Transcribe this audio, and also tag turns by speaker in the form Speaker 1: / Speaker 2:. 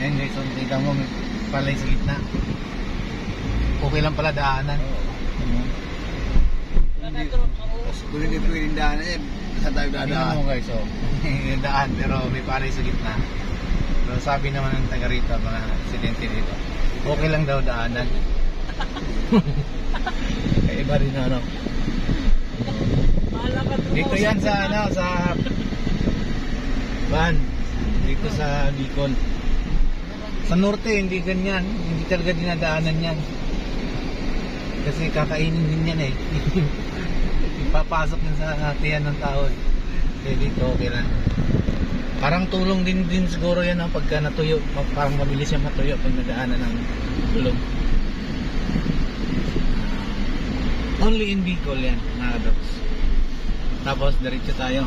Speaker 1: Ayun guys, so tingnan mo, may palay sa gitna. Okay lang pala daanan.
Speaker 2: Tapos kung hindi pwedeng daanan eh, saan tayo
Speaker 1: Tingnan
Speaker 2: dadaan?
Speaker 1: mo guys, so yung daan pero may palay sa gitna. Pero sabi naman ng taga rito, mga residente dito, okay lang daw daanan. Kaiba rin ano. Dito yan sa ano, sa Ban. Dito sa Bicol. Sa norte hindi ganyan, hindi talaga dinadaanan yan. Kasi kakainin din yan eh. Ipapasok din sa hatian ng tao eh. Kaya dito okay lang. Parang tulong din siguro yan pagka natuyo, parang mabilis yan matuyo pag nadaanan ng tulong. Only in Bicol yan, mga dogs. Tapos diretso tayo.